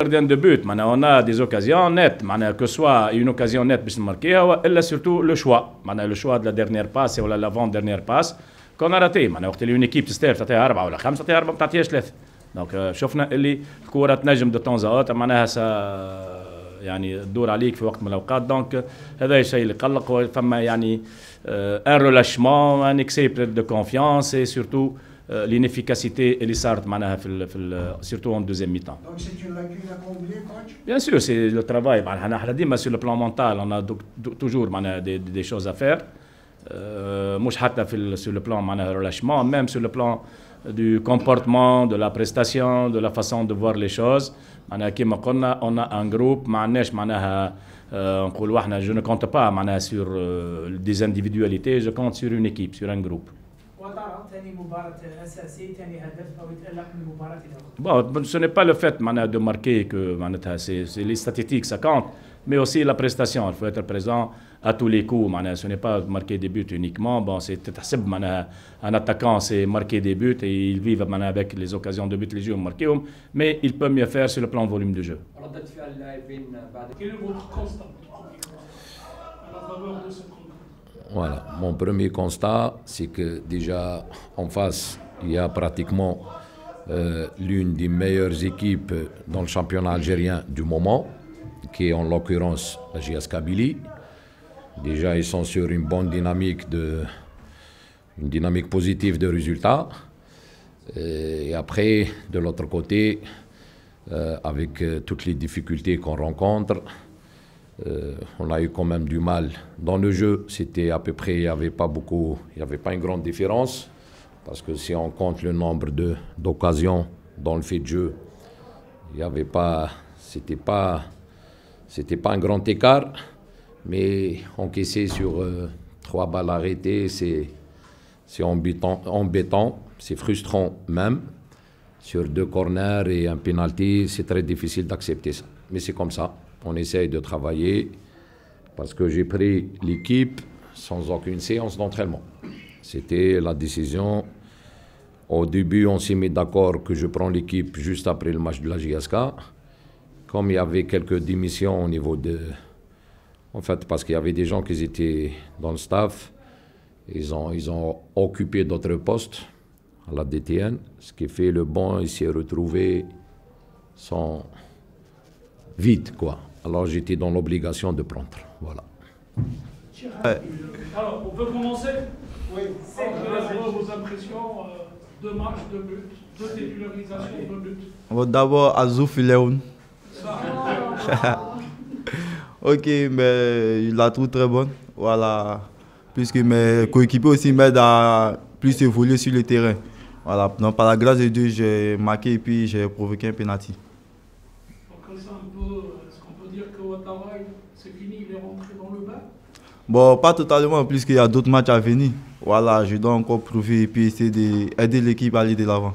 Gardien de but, on a des occasions nettes, que ce soit une occasion nette pour se marquer, ou surtout le choix. Le choix de la dernière passe ou l'avant-dernière passe qu'on a raté. وقت اللي une équipe تستاهل تعطيها 4 ولا 5 تعطيها 4 ما تعطيهاش 3. دونك شفنا اللي الكرة تنجم دو طون اوت معناها يعني تدور عليك في وقت من الاوقات. دونك هذا الشيء اللي قلق فما يعني ان ريلاشمون ان اكسي دو كونفيونس اي سورتو l'inefficacité اللي صارت معناها في surtout en deuxième mi-temps. Donc c'est une lacune à combler, coach? Bien sûr, c'est le travail. احنا ديما sur le plan mental, on a toujours معناها des choses à faire. مش حتى sur le plan معناها relâchement, même sur le plan du comportement, de la prestation, de la façon de voir les choses. معناها كيما قلنا on a un groupe ما عندناش معناها نقولوا احنا je ne compte pas معناها sur des individualités, je compte sur une équipe, sur un groupe. ثاني مباراة أساسية ثاني هدف أو يتألق من المباراة الأخرى. Bon, ce n'est pas le fait de marquer que c'est les statistiques ça compte, mais aussi la prestation. Il faut être présent à tous les coups. Ce n'est pas marquer des buts uniquement. Bon, c'est un attaquant, c'est marquer des buts et ils vivent avec les occasions de but les jeux marqués, mais il peut mieux faire sur le plan volume de jeu. Quel est votre constat à la faveur de ce concours? Voilà, mon premier constat, c'est que déjà en face, il y a pratiquement l'une des meilleures équipes dans le championnat algérien du moment, qui est en l'occurrence la JS Kabylie. Déjà, ils sont sur une bonne dynamique, une dynamique positive de résultats. Et après, de l'autre côté, avec toutes les difficultés qu'on rencontre, on a eu quand même du mal. Dans le jeu, c'était à peu près, il n'y avait pas une grande différence. Parce que si on compte le nombre d'occasions dans le fait de jeu, il n'y avait pas, c'était pas un grand écart. Mais encaisser sur 3 balles arrêtées, c'est embêtant, c'est frustrant même. Sur 2 corners et un penalty, c'est très difficile d'accepter ça. Mais c'est comme ça. On essaye de travailler parce que j'ai pris l'équipe sans aucune séance d'entraînement. C'était la décision. Au début, on s'est mis d'accord que je prends l'équipe juste après le match de la JSK. Comme il y avait quelques démissions au niveau de... En fait, parce qu'il y avait des gens qui étaient dans le staff, ils ont occupé d'autres postes à la DTN, ce qui fait le banc, il s'est retrouvé sans... vide, quoi. Alors j'étais dans l'obligation de prendre, voilà. Alors, on peut commencer? Oui. Vos impressions, 2 matchs, 2 buts, 2 titularisations, 2 buts. D'abord, Azouf Léon. Ok, mais je la trouve très bonne. Voilà. Puisque mes coéquipiers aussi m'aident à plus évoluer sur le terrain. Voilà. Donc, par la grâce de Dieu, j'ai marqué et puis j'ai provoqué un penalty. Est-ce qu'on peut dire que Ouattara, c'est fini, il est rentré dans le bain? Bon, pas totalement, puisqu'il y a d'autres matchs à venir. Voilà, je dois encore prouver et puis essayer d'aider l'équipe à aller de l'avant.